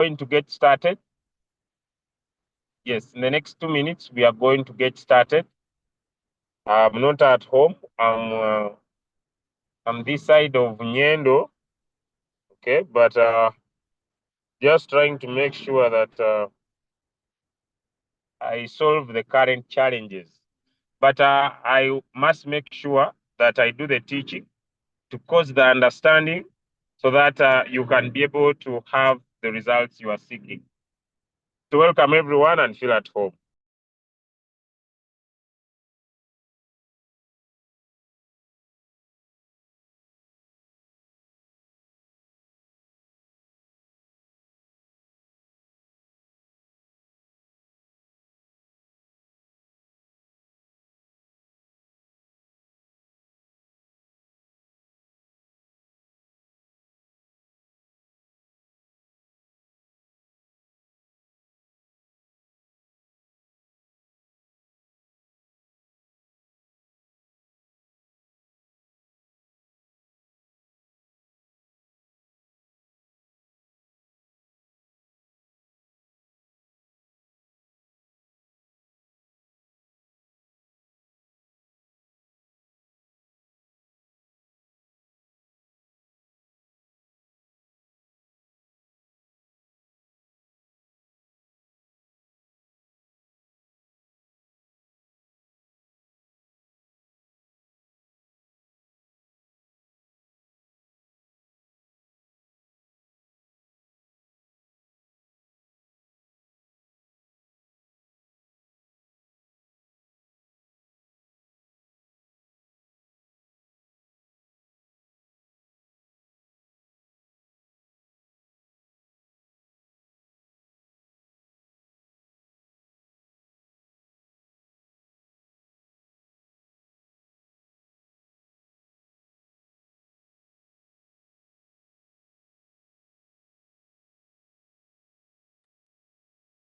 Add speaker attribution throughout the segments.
Speaker 1: going to get started. Yes, in the next 2 minutes, we are going to get started. I'm not at home. I'm this side of Nyendo. Okay, but just trying to make sure that I solve the current challenges. But I must make sure that I do the teaching to cause the understanding so that you can be able to have the results you are seeking. So welcome everyone and feel at home.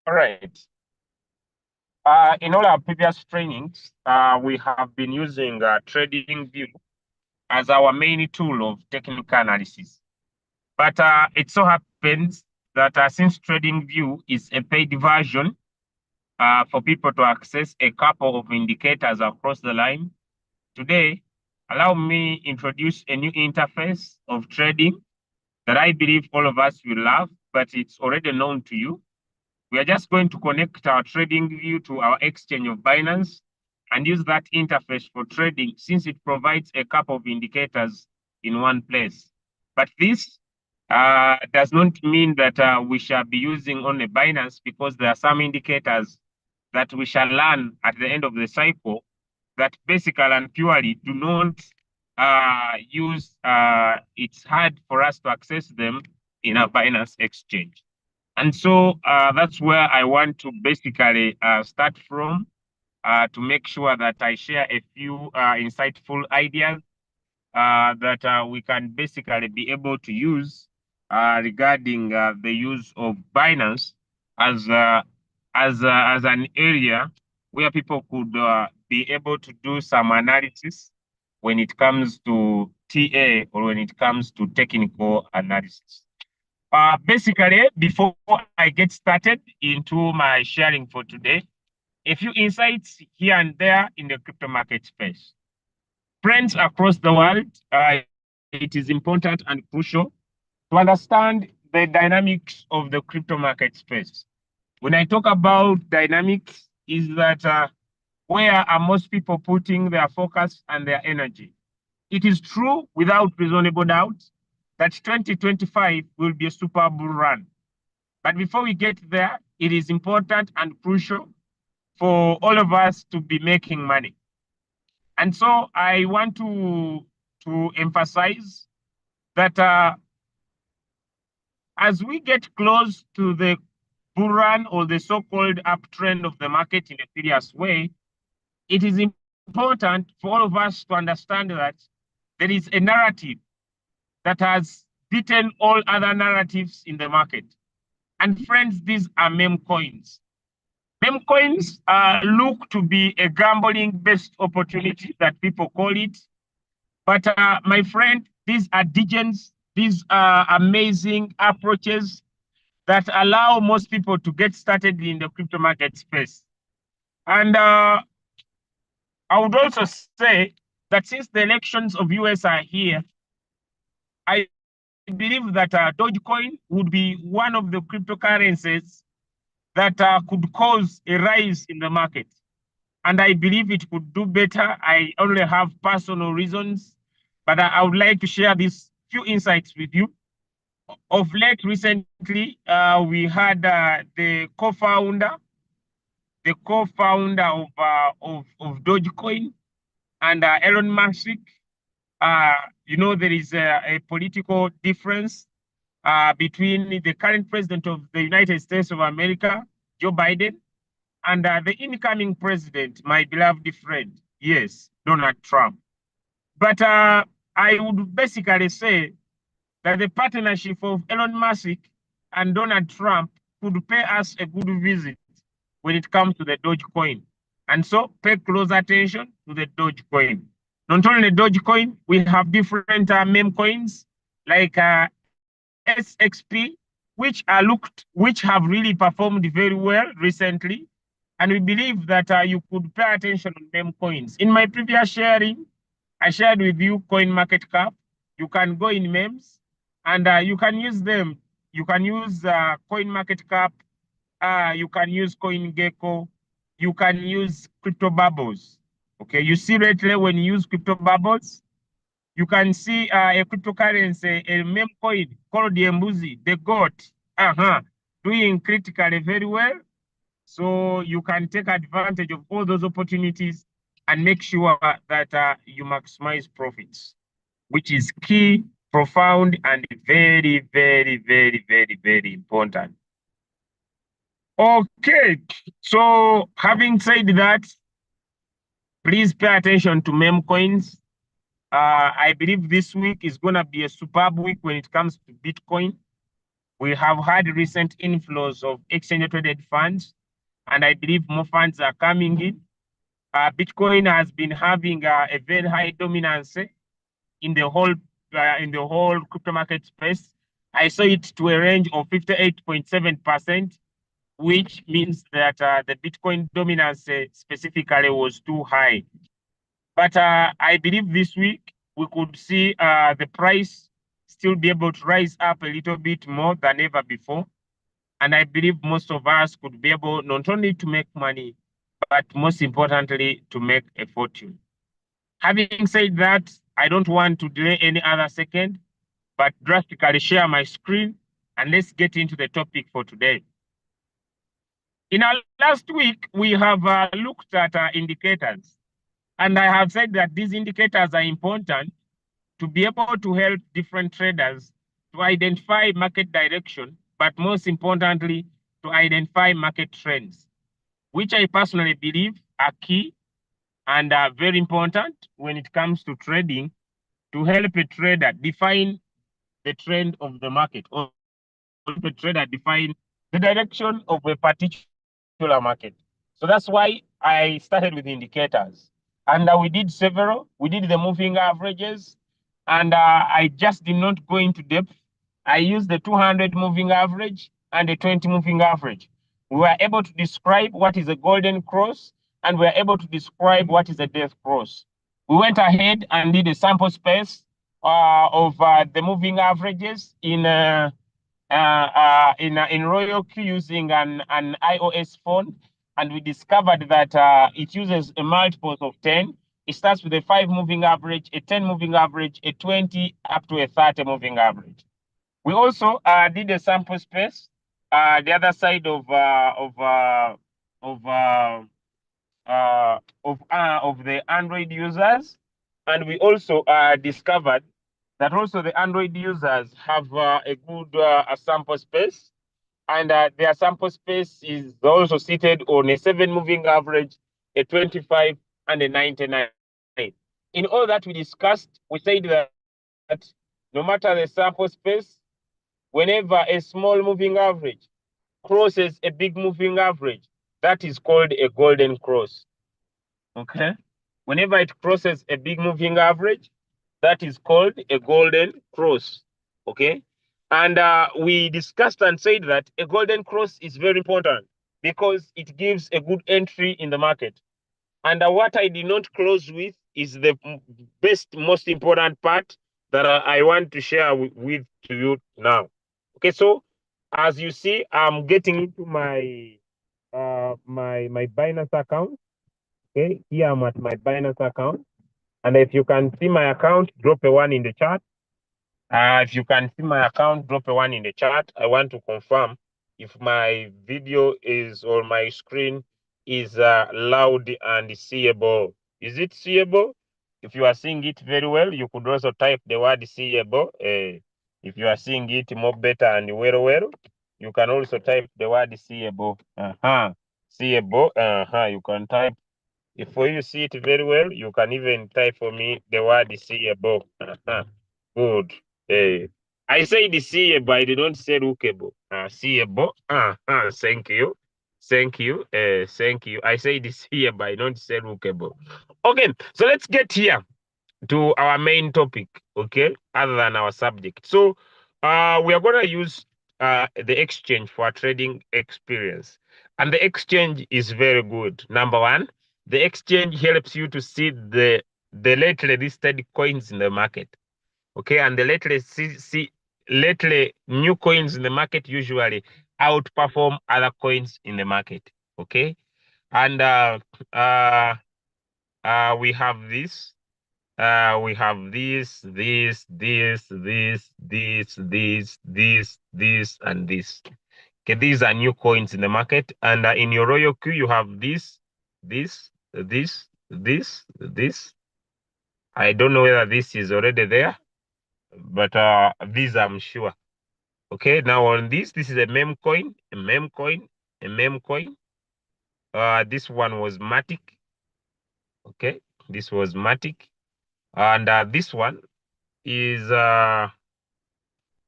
Speaker 1: All right. In all our previous trainings, we have been using TradingView as our main tool of technical analysis. But it so happens that since TradingView is a paid version for people to access a couple of indicators across the line, today, allow me introduce a new interface of trading that I believe all of us will love, but it's already known to you. We are just going to connect our trading view to our exchange of Binance and use that interface for trading since it provides a couple of indicators in one place. But this does not mean that we shall be using only Binance because there are some indicators that we shall learn at the end of the cycle that basically and purely do not it's hard for us to access them in a Binance exchange. And so that's where I want to basically start from to make sure that I share a few insightful ideas that we can basically be able to use regarding the use of Binance as as an area where people could be able to do some analysis when it comes to TA or when it comes to technical analysis. Basically, before I get started into my sharing for today, a few insights here and there in the crypto market space. Friends across the world, it is important and crucial to understand the dynamics of the crypto market space. When I talk about dynamics, is that where are most people putting their focus and their energy? It is true without reasonable doubt that 2025 will be a super bull run. But before we get there, it is important and crucial for all of us to be making money. And so I want to emphasize that as we get close to the bull run or the so-called uptrend of the market in a serious way, it is important for all of us to understand that there is a narrative that has beaten all other narratives in the market. And friends, these are meme coins. Meme coins look to be a gambling-based opportunity that people call it. But my friend, these are degens, these are amazing approaches that allow most people to get started in the crypto market space. And I would also say that since the elections of US are here, I believe that Dogecoin would be one of the cryptocurrencies that could cause a rise in the market. And I believe it could do better. I only have personal reasons, but I would like to share these few insights with you. Of late, recently, we had the co-founder of Dogecoin and Elon Musk. There is a political difference between the current president of the United States of America, Joe Biden, and the incoming president, my beloved friend, yes, Donald Trump. But I would basically say that the partnership of Elon Musk and Donald Trump could pay us a good visit when it comes to the Dogecoin. And so pay close attention to the Dogecoin. Not only Dogecoin, we have different meme coins like SXP, which have really performed very well recently. And we believe that you could pay attention on meme coins. In my previous sharing, I shared with you coin market cap. You can go in memes and you can use them. You can use coin market cap. You can use CoinGecko. You can use crypto bubbles. Okay, you see lately when you use crypto bubbles, you can see a cryptocurrency, a meme coin called the Mbuzi, the goat, doing critically very well. So you can take advantage of all those opportunities and make sure that you maximize profits, which is key, profound, and very, very, very, very, very important. Okay, so having said that, please pay attention to meme coins. I believe this week is going to be a superb week when it comes to Bitcoin. We have had recent inflows of exchange-traded funds, and I believe more funds are coming in. Bitcoin has been having a very high dominance in the whole crypto market space. I saw it to a range of 58.7%, which means that the Bitcoin dominance specifically was too high. But I believe this week we could see the price still be able to rise up a little bit more than ever before. And I believe most of us could be able not only to make money, but most importantly, to make a fortune. Having said that, I don't want to delay any other second, but drastically share my screen and let's get into the topic for today. In our last week, we have looked at indicators. And I have said that these indicators are important to be able to help different traders to identify market direction, but most importantly, to identify market trends, which I personally believe are key and are very important when it comes to trading to help a trader define the trend of the market or help a trader define the direction of a particular market. So that's why I started with indicators. And we did several. We did the moving averages. And I just did not go into depth. I used the 200 moving average and the 20 moving average. We were able to describe what is a golden cross, and we were able to describe what is a death cross. We went ahead and did a sample space of the moving averages in Royal Q using an iOS phone, and we discovered that it uses a multiples of 10. It starts with a 5 moving average, a 10 moving average, a 20 up to a 30 moving average. We also did a sample space, the other side of the Android users, and we also discovered that also the Android users have a good sample space, and their sample space is also seated on a 7 moving average, a 25, and a 99. In all that we discussed, we said that no matter the sample space, whenever a small moving average crosses a big moving average, that is called a golden cross. Okay? Whenever it crosses a big moving average, that is called a golden cross. Okay? And we discussed and said that a golden cross is very important because it gives a good entry in the market. And what I did not close with is the most important part that I want to share with to you now. Okay, so as you see, I'm getting into my my Binance account. Okay, here I'm at my Binance account, and if you can see my account, drop a one in the chat. If you can see my account, drop a one in the chat. I want to confirm if my video is or my screen is loud and seeable. Is it seeable? If you are seeing it very well, you could also type the word seeable. If you are seeing it more better and well, you can also type the word seeable. Seeable. You can type. If you see it very well, you can even type for me the word seeable. Good. I say the seeable, I don't say lookable. Seeable. Thank you. Thank you. Thank you. I say the seeable, I don't say lookable. Okay, so let's get here to our main topic, okay, other than our subject. So we are going to use the exchange for trading experience. And the exchange is very good. Number one, the exchange helps you to see the lately listed coins in the market. Okay, and the lately new coins in the market usually outperform other coins in the market. Okay, and we have this. We have this, and this. Okay, these are new coins in the market, and in your royal queue you have this. I don't know whether this is already there, but these I'm sure. Okay, now on this is a meme coin, a meme coin, a meme coin. This one was Matic. Okay, this was Matic, and this one is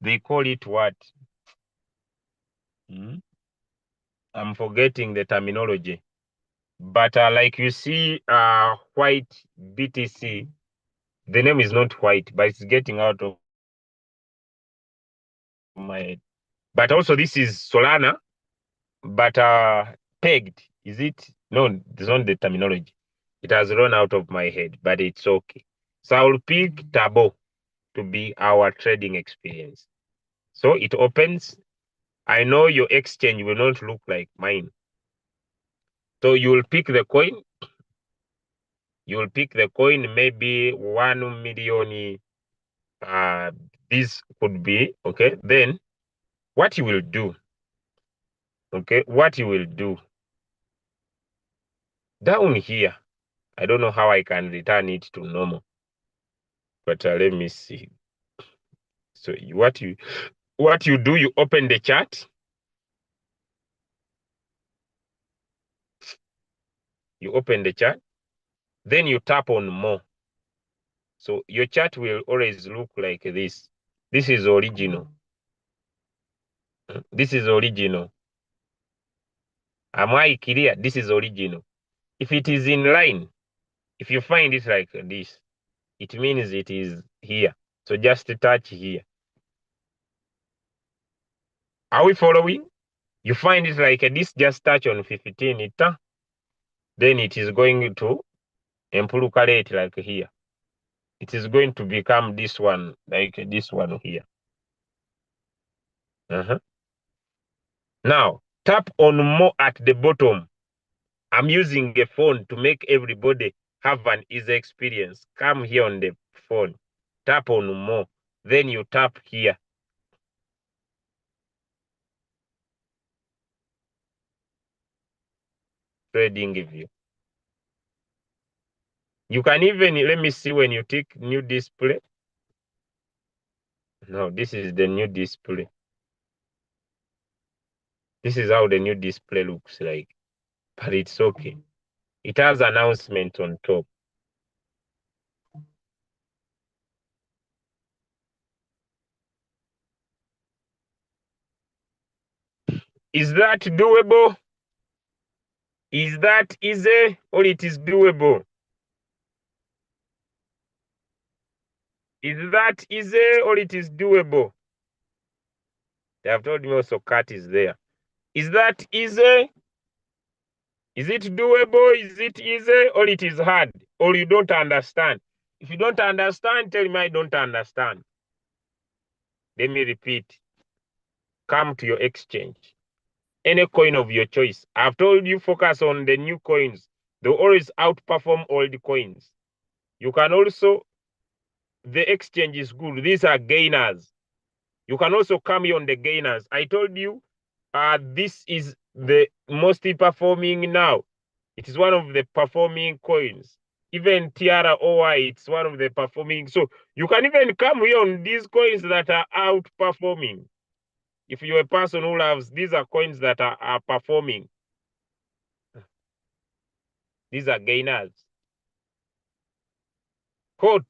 Speaker 1: they call it what? I'm forgetting the terminology. But like you see, white BTC, the name is not white, but it's getting out of my head. But also this is Solana, but pegged. Is it? No, it's not the terminology. It has run out of my head, but it's okay. So I will pick Tabo to be our trading experience. So it opens. I know your exchange will not look like mine. So you will pick the coin. You will pick the coin, maybe 1 million. This could be okay. Then what you will do? Okay, what you will do down here. I don't know how I can return it to normal, but let me see. So what you do? You open the chart. You open the chart. Then you tap on more. So your chart will always look like this. This is original. This is original. Am I clear? This is original. If it is in line, if you find it like this, it means it is here. So just touch here. Are we following? You find it like this, just touch on 15, then it is going to improve rate like here. It is going to become this one, like this one here. Now, tap on more at the bottom. I'm using a phone to make everybody have an easy experience. Come here on the phone. Tap on more. Then you tap here. Trading view. You can even, let me see when you tick new display. No, this is the new display. This is how the new display looks like. But it's okay. It has announcement on top. Is that doable? Is that easy or it is doable? Is that easy or it is doable? They have told me also cat is there. Is that easy? Is it doable? Is it easy or it is hard? Or you don't understand? If you don't understand, tell me I don't understand. Let me repeat. Come to your exchange. Any coin of your choice. I've told you focus on the new coins. They always outperform old coins. You can also, the exchange is good. These are gainers. You can also come here on the gainers. I told you this is the most performing now. It is one of the performing coins. Even Tiara OI, it's one of the performing. So you can even come here on these coins that are outperforming. If you're a person who loves, these are coins that are performing. These are gainers. Hot.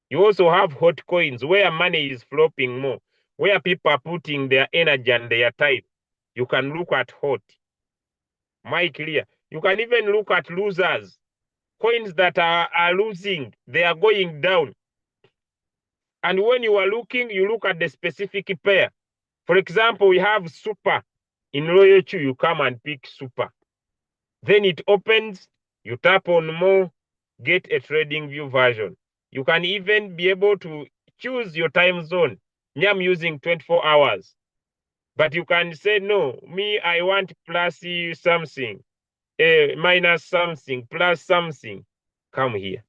Speaker 1: You also have hot coins where money is flopping more, where people are putting their energy and their time. You can look at hot. My clear. You can even look at losers. Coins that are losing, they are going down. And when you are looking, you look at the specific pair. For example, we have super. In Royalty, you come and pick super. Then it opens, you tap on more, get a trading view version. You can even be able to choose your time zone. Me, I'm using 24 hours. But you can say, no, me, I want plus something, minus something, plus something. Come here.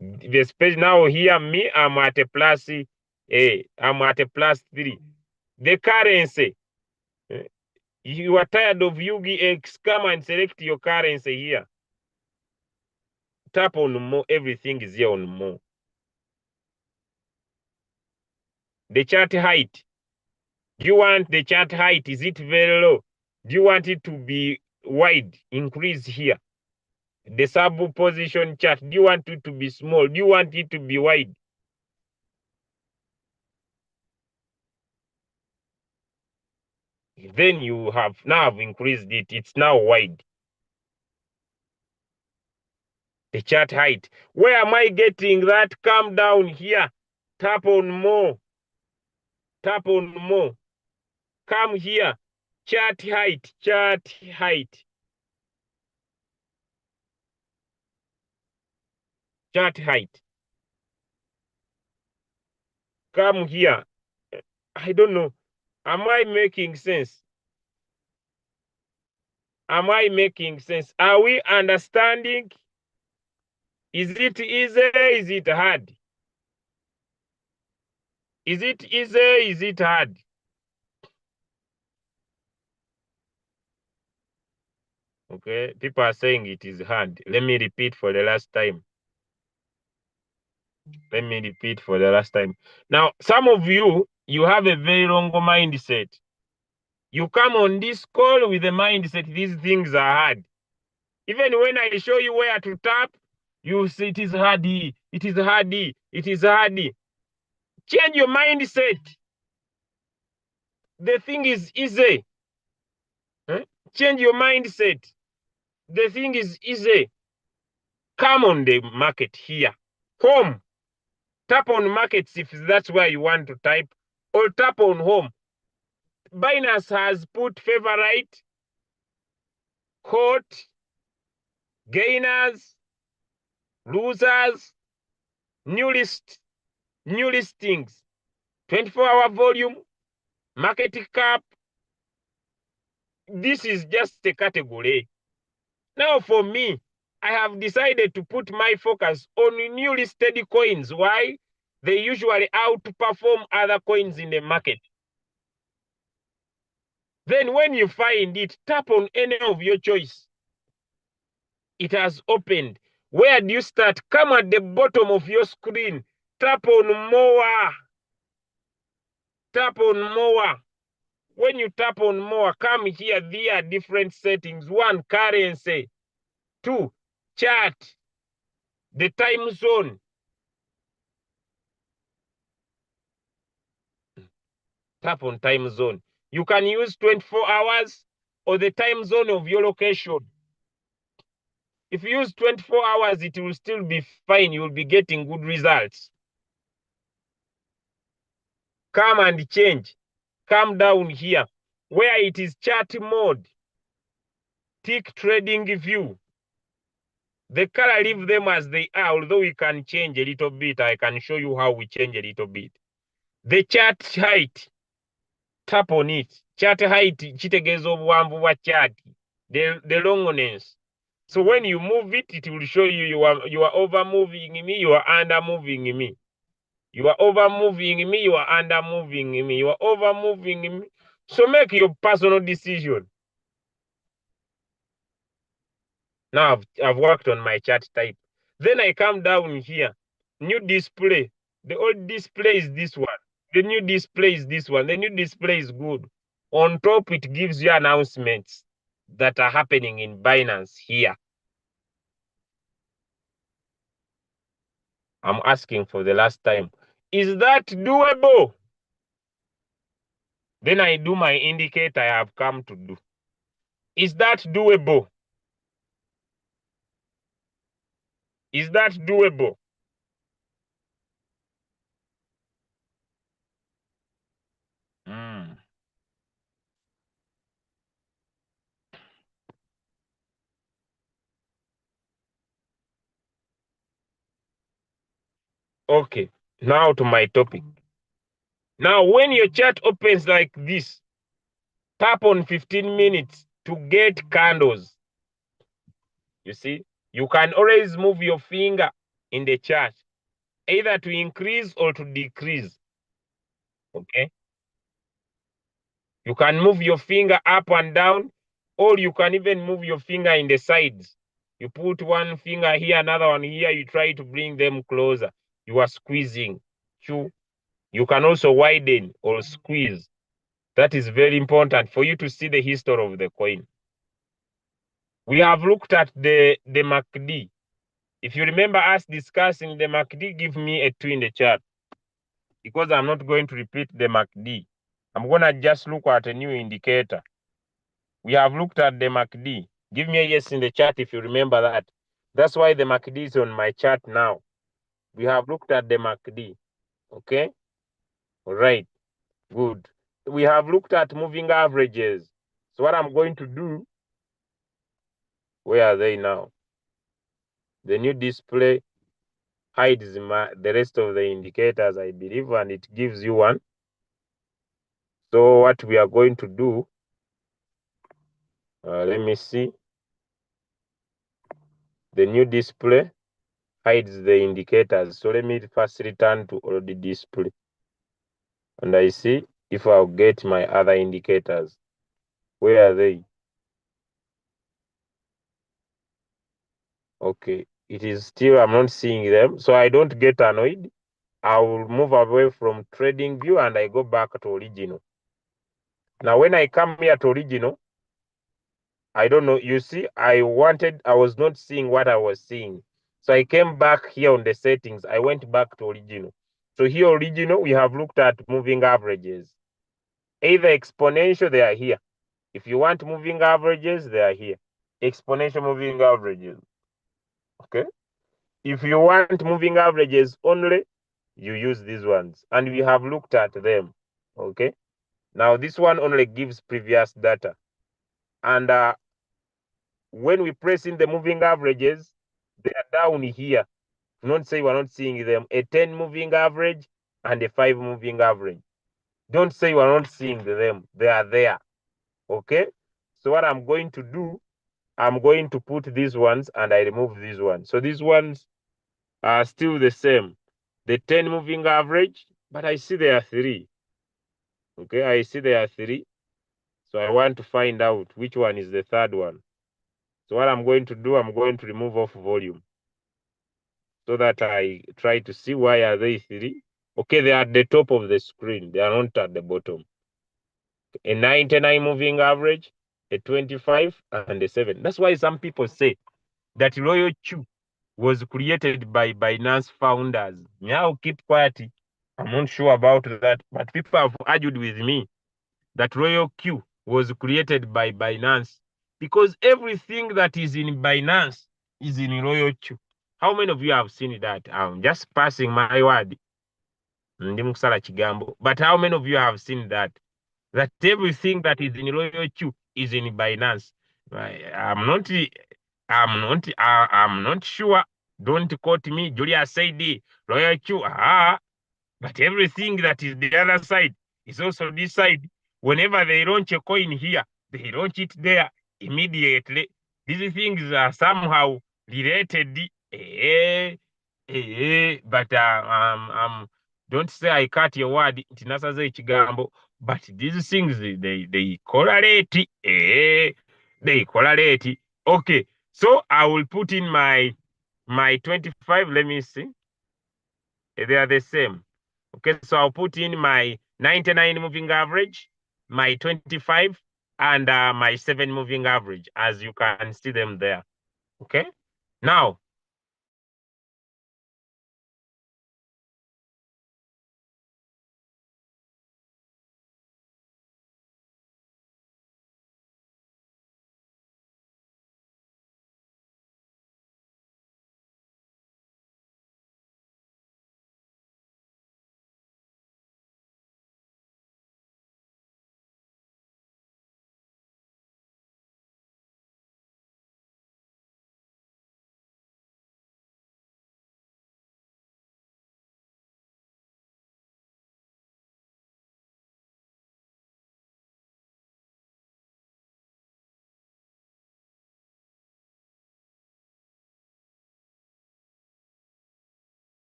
Speaker 1: Now here, me, I'm at a plus, I'm at a plus 3. The currency, you are tired of UGX, come and select your currency here. Tap on more, everything is here on more. The chart height. Do you want the chart height? Is it very low? Do you want it to be wide? Increase here. The sub position chart. Do you want it to be small? Do you want it to be wide? Then you have now increased it. It's now wide. The chart height. Where am I getting that? Come down here. Tap on more. Tap on more. Come here. Chart height. Chart height. Chart height. Come here. I don't know. Am I making sense? Am I making sense? Are we understanding? Is it easy? Is it hard? Is it easy? Is it hard? Okay, people are saying it is hard. Let me repeat for the last time. Let me repeat for the last time. Now, some of you, you have a very wrong mindset. You come on this call with the mindset these things are hard. Even when I show you where to tap, you say it is hardy, it is hardy, it is hardy. Change your mindset. The thing is easy. Huh? Change your mindset. The thing is easy. Come on the market here. Home. Tap on markets if that's where you want to type. Or tap on home. Binance has put favorite, hot, gainers, losers, new listings, 24-hour volume, market cap. This is just a category. Now for me, I have decided to put my focus on new listed coins. Why? They usually outperform other coins in the market. Then when you find it, tap on any of your choice. It has opened. Where do you start? Come at the bottom of your screen. Tap on more. Tap on more. When you tap on more, come here. There are different settings. 1, currency. 2, chart. The time zone. Tap on time zone. You can use 24 hours or the time zone of your location. If you use 24 hours, it will still be fine. You will be getting good results. come and change. Come down here where it is chart mode. Tick trading view. The color, leave them as they are, although we can change a little bit. I can show you how we change a little bit. The chart height, tap on it. Chart height, chitegeeza obuwanvu bwa chart, the longness. So when you move it, it will show you you are over moving me, you are under moving me. You are over moving me, you are under moving me, you are over moving me. So make your personal decision. Now I've worked on my chart type. Then I come down here, new display. The old display is this one. The new display is this one. The new display is good. On top, it gives you announcements that are happening in Binance here. I'm asking for the last time. Is that doable? Then I do my indicator I have come to do. Is that doable? Is that doable? Okay, now to my topic. Now, when your chart opens like this, tap on 15 minutes to get candles. You see, you can always move your finger in the chart, either to increase or to decrease. Okay. You can move your finger up and down, or you can even move your finger in the sides. You put one finger here, another one here, you try to bring them closer. You are squeezing. You can also widen or squeeze. That is very important for you to see the history of the coin. We have looked at the MACD. If you remember us discussing the MACD, give me a 2 in the chart, because I'm not going to repeat the MACD. I'm going to just look at a new indicator. We have looked at the MACD. Give me a yes in the chat if you remember that. That's why the MACD is on my chart now. We have looked at the MACD. Okay? All right. Good. We have looked at moving averages. So what I'm going to do, where are they now? The new display hides the rest of the indicators, I believe, and it gives you one. So what we are going to do, let me see. The new display hides the indicators. So let me first return to all the display. And I see if I'll get my other indicators. Where are they? Okay, it is still, I'm not seeing them. So I don't get annoyed. I will move away from trading view and I go back to original. Now, when I come here to original, I don't know, you see, I was not seeing what I was seeing. So I came back here on the settings. I went back to original. So here, original, we have looked at moving averages. Either exponential, they are here. If you want moving averages, they are here. Exponential moving averages. Okay. If you want moving averages only, you use these ones. And we have looked at them. Okay. Now, this one only gives previous data. And when we press in the moving averages, they are down here. Do not say we're not seeing them. A 10 moving average and a 5 moving average. Don't say we're not seeing them. They are there. Okay. So what I'm going to do, I'm going to put these ones and I remove these ones. So these ones are still the same. The 10 moving average, but I see there are 3. Okay, I see there are 3. So I want to find out which one is the third one. So what I'm going to do, I'm going to remove off volume so that I try to see why are they 3. Okay, they are at the top of the screen. They are not at the bottom. A 99 moving average, a 25, and a 7. That's why some people say that Royal Q was created by Binance founders. Now keep quiet. I'm not sure about that, but people have argued with me that Royal Q was created by Binance because everything that is in Binance is in Royal Q. How many of you have seen that? I'm just passing my word. ndi mukusala kigambo. But how many of you have seen that? That everything that is in Royal Q is in Binance. I'm not sure. Don't quote me. Julia said Royal Q. But everything that is the other side is also this side. Whenever they launch a coin here, they launch it there immediately. These things are somehow related. But don't say I cut your word. Tinasaze ichigambo. But these things they correlate. They correlate. Okay, so I will put in my 25. Let me see. They are the same. Okay, so I'll put in my 99 moving average, my 25, and my 7 moving average, as you can see them there. Okay, now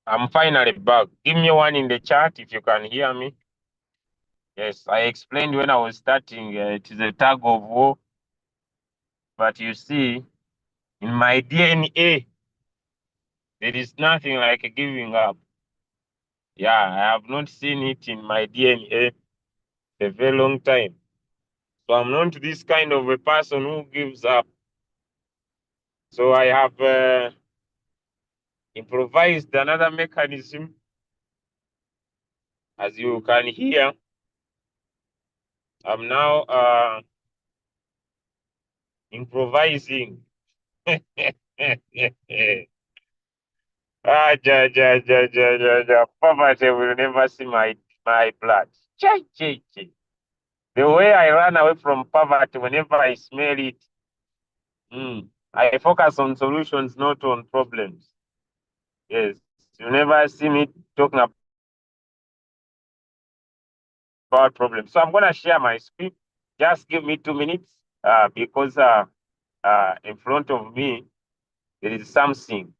Speaker 1: I'm finally back. Give me one in the chat if you can hear me. Yes, I explained when I was starting, it is a tug of war. But you see, in my DNA, there is nothing like giving up. Yeah, I have not seen it in my DNA a very long time. So I'm not this kind of a person who gives up. So I have improvised another mechanism. As you can hear, I'm now improvising. Poverty will never see my blood. Chai, chai, chai. The way I run away from poverty whenever I smell it, I focus on solutions, not on problems. Yes, you never see me talking about problems. So I'm gonna share my screen. Just give me 2 minutes, because in front of me there is something.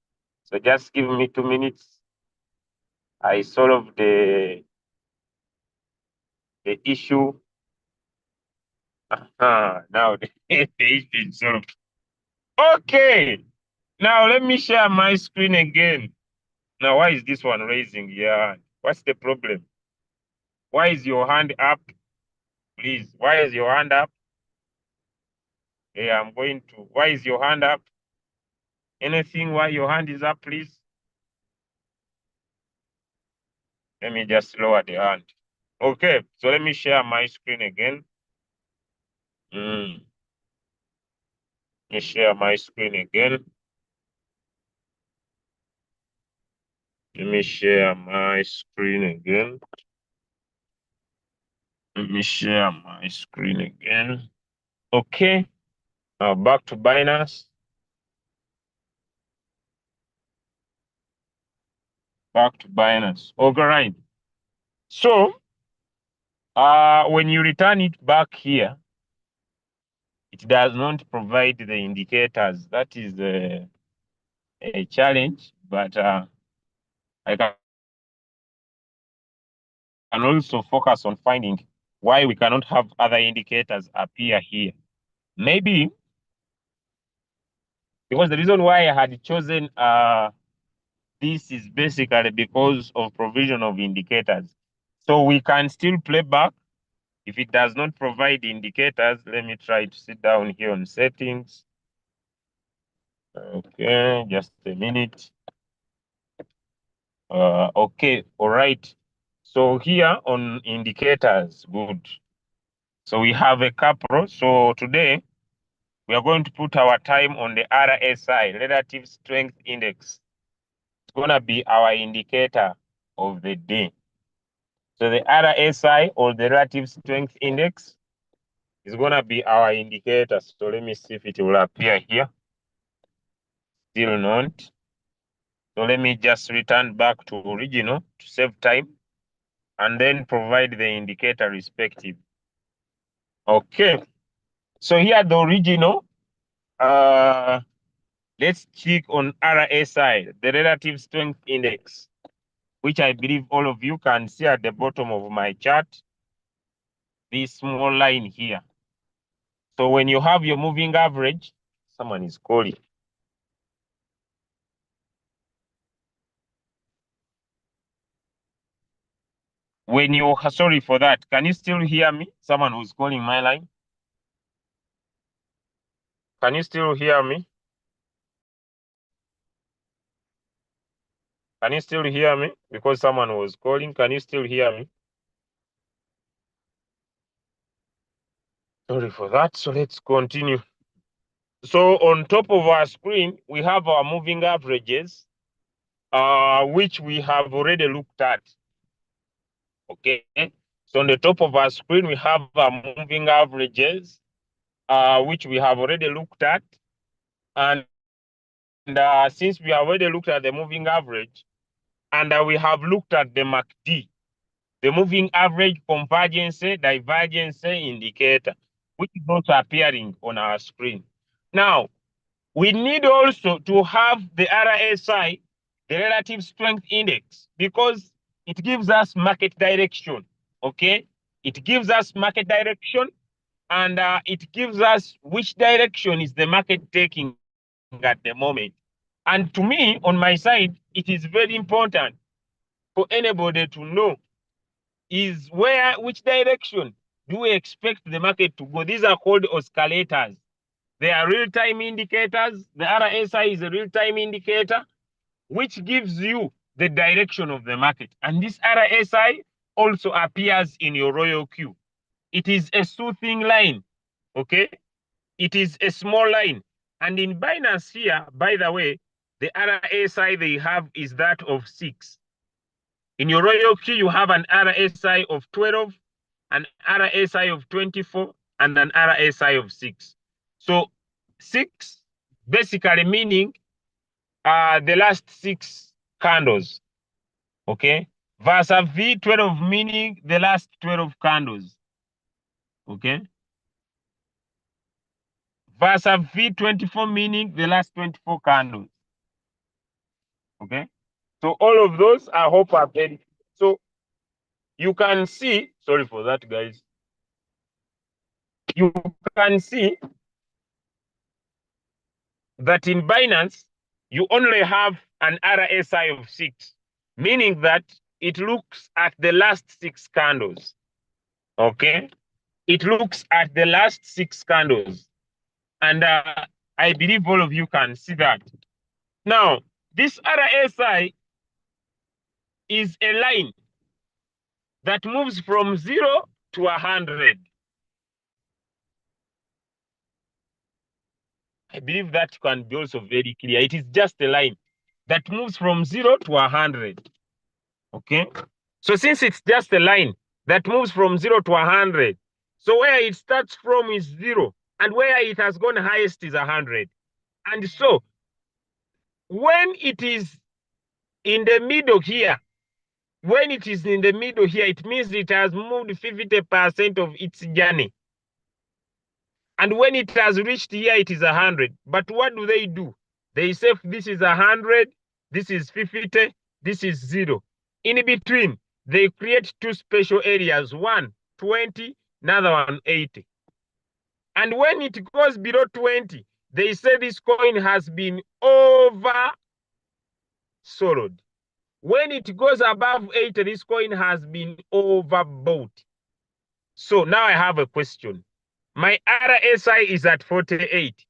Speaker 1: So just give me 2 minutes. I solve the issue. Now the issue is solved. Okay. Now let me share my screen again. Now, why is this one raising? Yeah. What's the problem? Why is your hand up? Please. Why is your hand up? Yeah, I'm going to. Why is your hand up? Anything why your hand is up, please? Let me just lower the hand. Okay, so let me share my screen again. Let me share my screen again. Let me share my screen again. Let me share my screen again. Okay. Now back to Binance. Back to Binance. Okay, right. So, when you return it back here, it does not provide the indicators. That is a challenge, but I can also focus on finding why we cannot have other indicators appear here. Maybe because the reason why I had chosen this is basically because of provision of indicators. So we can still play back. If it does not provide indicators, let me try to sit down here on settings. Okay, just a minute. Okay, all right. So here on indicators, good. So we have a couple. So today we are going to put our time on the RSI, Relative Strength Index. It's gonna be our indicator of the day. So the RSI, or the Relative Strength Index, is gonna be our indicator. So let me see if it will appear here. Still not. So let me just return back to original to save time, and then provide the indicator respective. Okay. So here the original, let's click on RSI, the Relative Strength Index, which I believe all of you can see at the bottom of my chart, this small line here. So when you have your moving average, someone is calling. When you, sorry for that, can you still hear me? Someone who's calling my line. Can you still hear me? Can you still hear me? Because someone was calling, can you still hear me? Sorry for that. So let's continue. So on top of our screen, we have our moving averages, which we have already looked at. Okay. So on the top of our screen, we have our moving averages, which we have already looked at. And since we have already looked at the moving average, and we have looked at the MACD, the moving average convergence divergence indicator, which is also appearing on our screen. Now, we need also to have the RSI, the relative strength index, because it gives us market direction. Okay, it gives us market direction, and it gives us which direction is the market taking at the moment. And to me, on my side, it is very important for anybody to know is which direction do we expect the market to go. These are called oscillators. They are real-time indicators. The RSI is a real-time indicator, which gives you the direction of the market. And this RSI also appears in your royal queue. It is a soothing line, okay? It is a small line. And in Binance here, by the way, the RSI they have is that of 6. In your royal queue, you have an RSI of 12, an RSI of 24, and an RSI of 6. So 6 basically meaning the last 6 candles, okay? Versus V12 meaning the last 12 candles, okay? Versus V24 meaning the last 24 candles, okay? So all of those I hope are very, so you can see, sorry for that, guys. You can see that in Binance, you only have an RSI of 6, meaning that it looks at the last 6 candles, okay? It looks at the last 6 candles. And I believe all of you can see that. Now, this RSI is a line that moves from 0 to 100. I believe that can be also very clear. It is just a line that moves from 0 to 100. Okay? So since it's just a line that moves from 0 to 100, so where it starts from is 0, and where it has gone highest is 100. And so when it is in the middle here, it means it has moved 50% of its journey. And when it has reached here, it is 100. But what do? They say this is 100, this is 50, this is 0. In between, they create 2 special areas, one 20, another one 80. And when it goes below 20, they say this coin has been oversold. When it goes above 80, this coin has been overbought. So now I have a question. My RSI is at 48.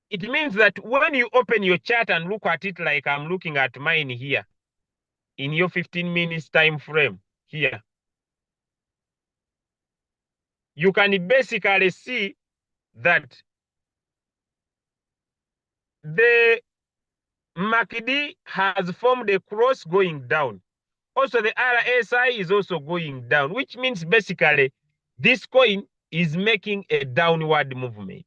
Speaker 1: It means that when you open your chart and look at it like I'm looking at mine here, in your 15 minutes time frame here, you can basically see that the MACD has formed a cross going down. Also, the RSI is also going down, which means basically this coin is making a downward movement.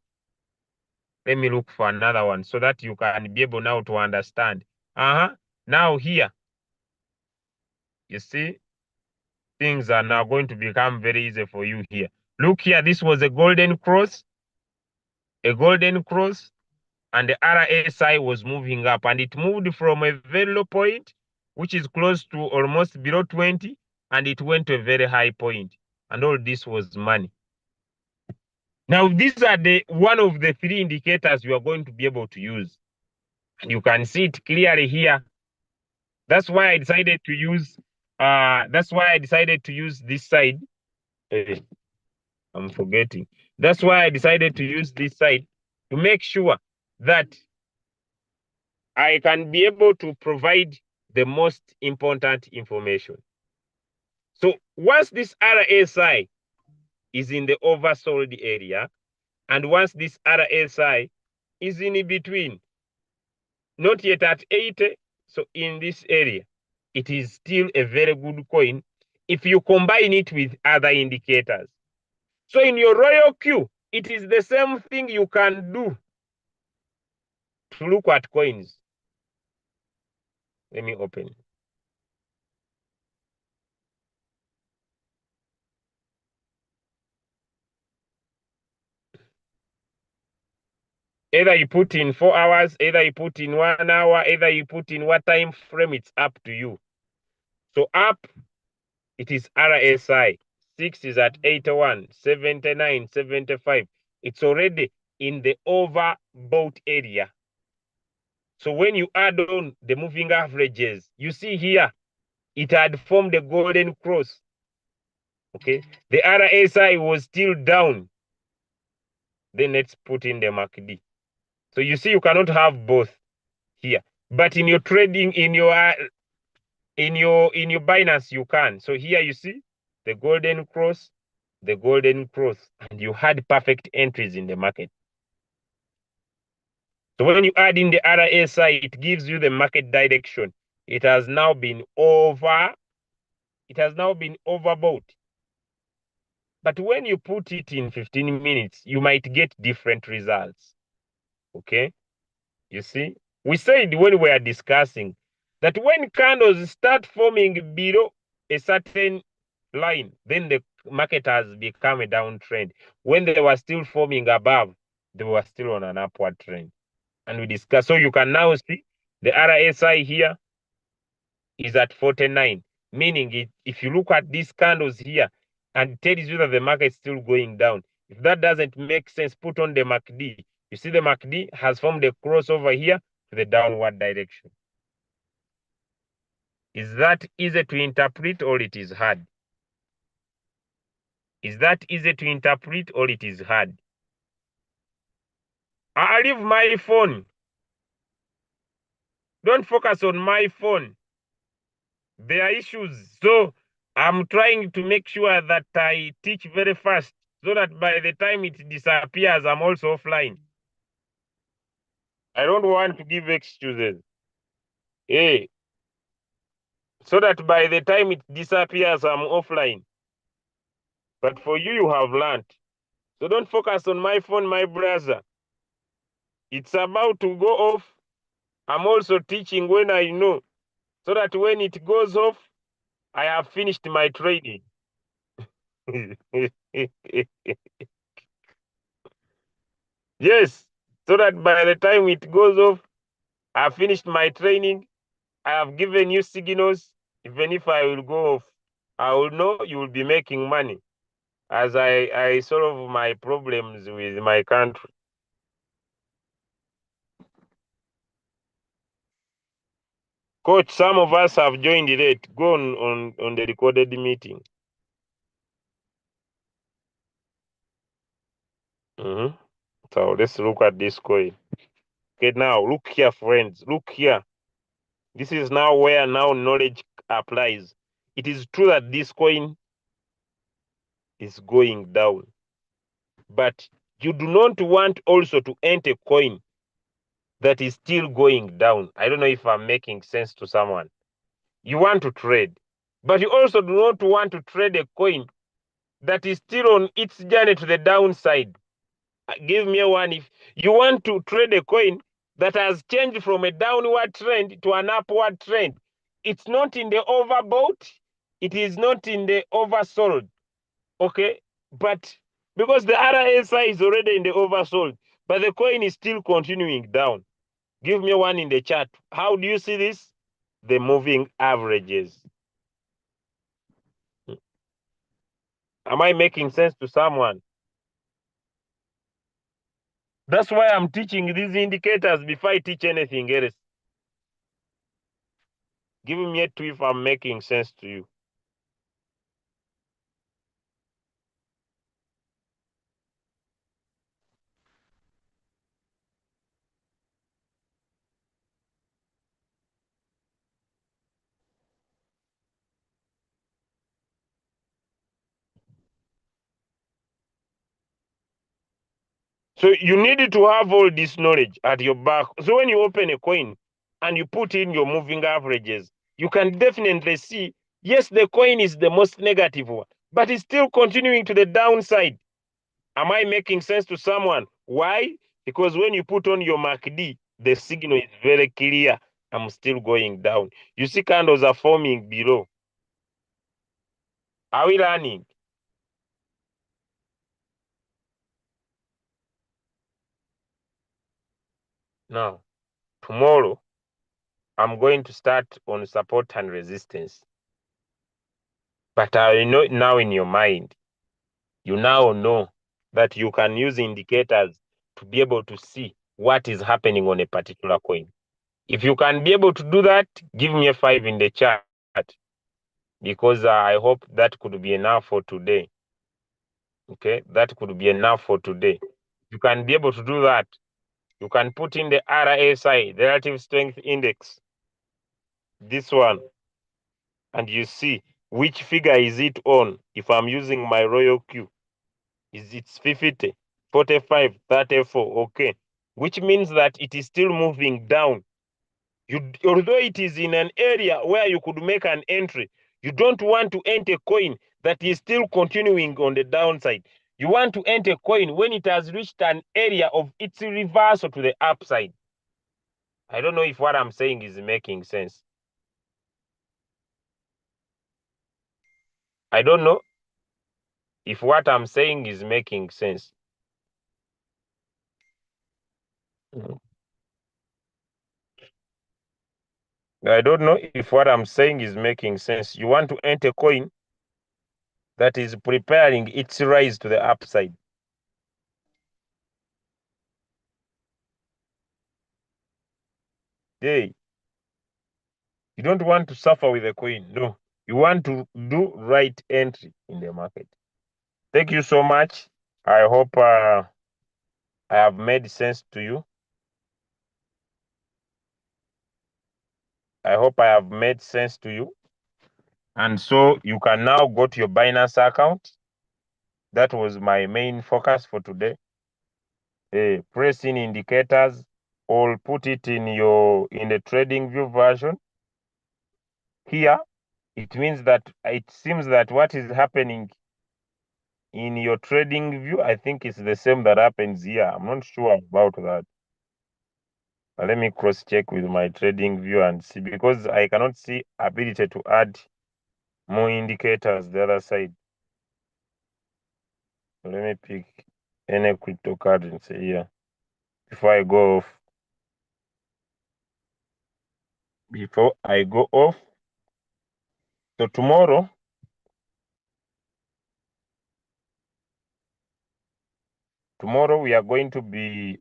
Speaker 1: Let me look for another one so that you can be able now to understand. Now here, you see, things are now going to become very easy for you here. Look here, this was a golden cross, and the RSI was moving up, and it moved from a very low point, which is close to almost below 20, and it went to a very high point, and all this was money. Now, these are one of the 3 indicators you are going to be able to use. And you can see it clearly here. That's why I decided to use this side. I'm forgetting. That's why I decided to use this side to make sure that I can be able to provide the most important information. So once this RSI is in the oversold area, and once this RSI is in between, not yet at 80, so in this area, it is still a very good coin if you combine it with other indicators. So in your royal queue, it is the same thing you can do to look at coins. Let me open. Either you put in 4 hours, either you put in 1 hour, either you put in what time frame, it's up to you. So up, it is RSI. 6 is at 81, 79, 75. It's already in the overbought area. So when you add on the moving averages, you see here, it had formed a golden cross. Okay, the RSI was still down. Then let's put in the MACD. So you see, you cannot have both here, but in your trading, in your Binance, you can. So here you see the golden cross, and you had perfect entries in the market. So when you add in the RSI, it gives you the market direction. It has now been overbought. But when you put it in 15 minutes, you might get different results. Okay? You see? We said when we are discussing that when candles start forming below a certain line, then the market has become a downtrend. When they were still forming above, they were still on an upward trend. And we discussed. So you can now see the RSI here is at 49, meaning if you look at these candles here and it tells you that the market is still going down. If that doesn't make sense, put on the MACD. You see the MACD has formed a crossover here to the downward direction. Is that easy to interpret or it is hard? Is that easy to interpret or it is hard? I leave my phone. Don't focus on my phone. There are issues. So I'm trying to make sure that I teach very fast so that by the time it disappears, I'm also offline. I don't want to give excuses. Hey, so that by the time it disappears, I'm offline. But for you, you have learned. So don't focus on my phone, my brother. It's about to go off. I'm also teaching when I know, so that when it goes off, I have finished my training. Yes, so that by the time it goes off, I've finished my training. I have given you signals. Even if I will go off, I will know you will be making money as I solve my problems with my country. Coach, some of us have joined late. Go on the recorded meeting. So let's look at this coin. Okay, now look here, friends. Look here. This is now where now knowledge applies. It is true that this coin is going down, but you do not want also to enter coin that is still going down. I don't know if I'm making sense to someone. You want to trade, but you also do not want to trade a coin that is still on its journey to the downside. Give me one. If you want to trade a coin that has changed from a downward trend to an upward trend, it's not in the overbought, it is not in the oversold. Okay, but because the RSI is already in the oversold, but the coin is still continuing down. Give me one in the chart. How do you see this? The moving averages. Am I making sense to someone? That's why I'm teaching these indicators before I teach anything else. Give me a two if I'm making sense to you. So you need to have all this knowledge at your back. So when you open a coin and you put in your moving averages, you can definitely see, yes, the coin is the most negative one, but it's still continuing to the downside. Am I making sense to someone? Why? Because when you put on your MACD, the signal is very clear. I'm still going down. You see candles are forming below. Are we learning? Now, tomorrow, I'm going to start on support and resistance. But I know now in your mind, you now know that you can use indicators to be able to see what is happening on a particular coin. If you can be able to do that, give me a 5 in the chat, because I hope that could be enough for today. Okay, that could be enough for today. You can be able to do that. You can put in the RSI, the Relative Strength Index, this one, and you see which figure is it on. If I'm using my Royal Q, is it 50, 45, 34? Okay, which means that it is still moving down. Although it is in an area where you could make an entry, you don't want to enter a coin that is still continuing on the downside. You want to enter a coin when it has reached an area of its reversal to the upside. I don't know if what I'm saying is making sense. I don't know if what I'm saying is making sense. I don't know if what I'm saying is making sense. You want to enter a coin that is preparing its rise to the upside. Hey, you don't want to suffer with a coin. No, you want to do right entry in the market. Thank you so much. I hope I have made sense to you. I hope I have made sense to you. And so you can now go to your Binance account. That was my main focus for today. Press in indicators or put it in the trading view version. Here, it means that it seems that what is happening in your trading view, I think it's the same that happens here. I'm not sure about that. Let me cross check with my trading view and see, because I cannot see ability to add more indicators the other side. So let me pick any cryptocurrency here before I go off. Before I go off. So tomorrow we are going to be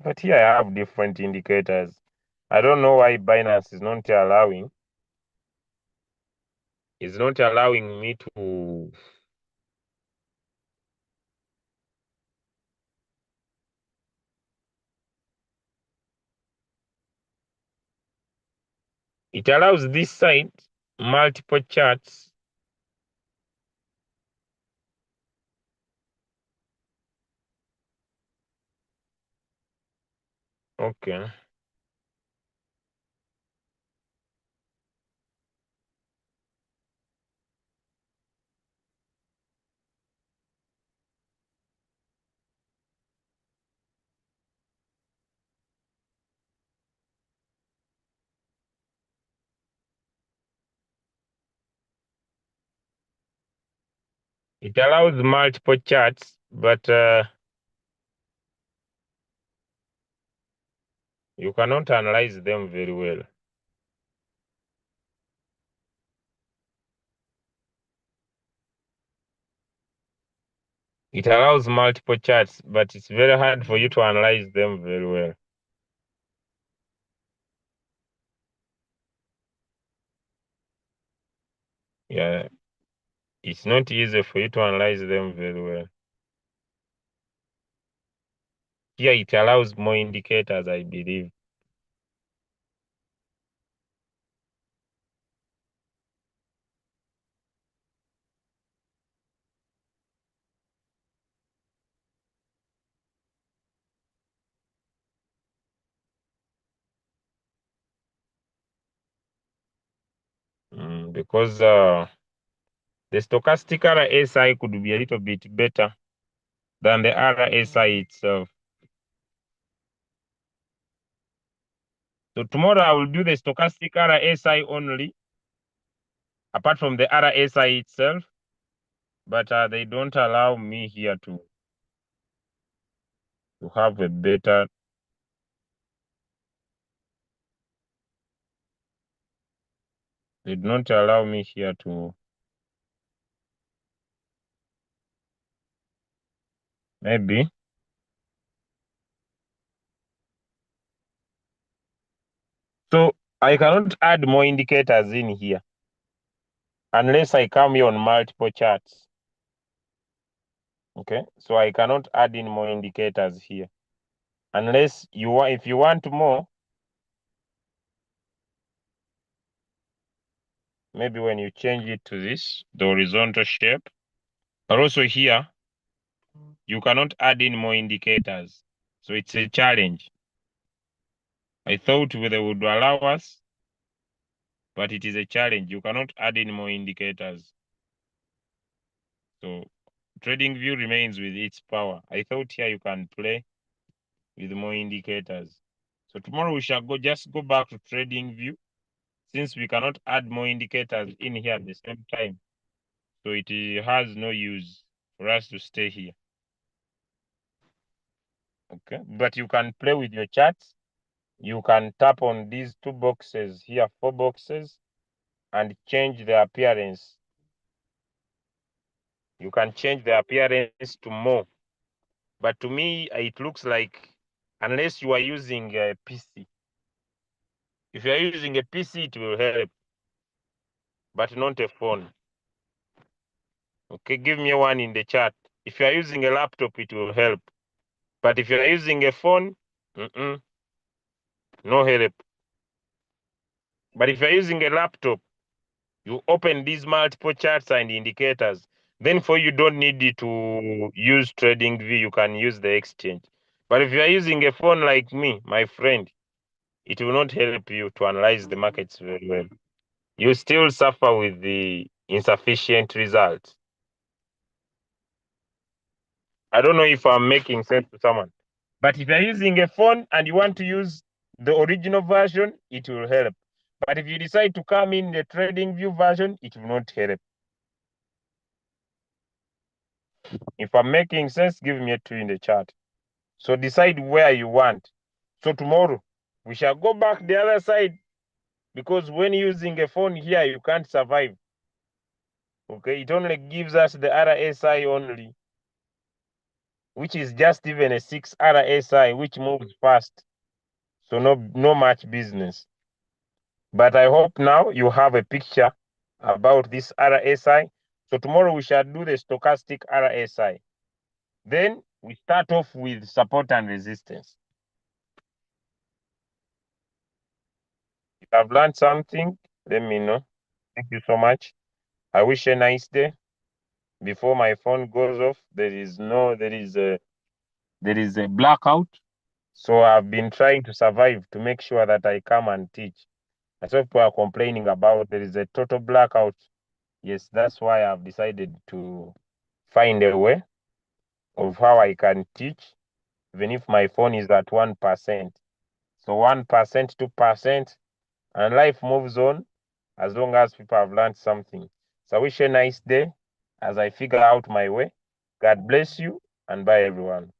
Speaker 1: but here I have different indicators. I don't know why Binance is not allowing. It's not allowing me to. It allows this side multiple charts. Okay. It allows multiple charts, but you cannot analyze them very well. It allows multiple charts, but it's very hard for you to analyze them very well. Yeah, it's not easy for you to analyze them very well. Here it allows more indicators, I believe. Because the stochastic RSI could be a little bit better than the RSI itself. So tomorrow I will do the stochastic RSI only, apart from the RSI itself, but they don't allow me here to to have a better. Did not allow me here to. Maybe. So I cannot add more indicators in here unless I come here on multiple charts. Okay, so I cannot add in more indicators here unless you want. If you want more, maybe when you change it to this, the horizontal shape. But also here, you cannot add in more indicators. So it's a challenge. I thought they would allow us, but it is a challenge. You cannot add in more indicators. So trading view remains with its power. I thought here you can play with more indicators. So tomorrow we shall just go back to trading view since we cannot add more indicators in here at the same time. So it has no use for us to stay here. Okay, but you can play with your charts. You can tap on these two boxes here, 4 boxes, and change the appearance. You can change the appearance to more. But to me, it looks like unless you are using a PC. If you are using a PC, it will help, but not a phone. Okay, give me one in the chat. If you are using a laptop, it will help. But if you are using a phone, no help. But if you're using a laptop, you open these multiple charts and indicators. Then for you don't need to use trading view, you can use the exchange. But if you're using a phone like me, my friend, it will not help you to analyze the markets very well. You still suffer with the insufficient results. I don't know if I'm making sense to someone. But if you're using a phone and you want to use the original version, it will help. But if you decide to come in the trading view version, it will not help. If I'm making sense, give me a 2 in the chat. So decide where you want. So tomorrow, we shall go back the other side because when using a phone here, you can't survive. Okay, it only gives us the RSI only, which is just even a 6 RSI, which moves fast. So no much business. But I hope now you have a picture about this RSI. So tomorrow we shall do the stochastic RSI. Then we start off with support and resistance. If I've learned something, let me know. Thank you so much. I wish a nice day. Before my phone goes off, there is a blackout. So I've been trying to survive to make sure that I come and teach. I saw people are complaining about there is a total blackout. Yes, that's why I've decided to find a way of how I can teach, even if my phone is at 1%. So 1%, 2%, and life moves on as long as people have learned something. So I wish you a nice day as I figure out my way. God bless you and bye everyone.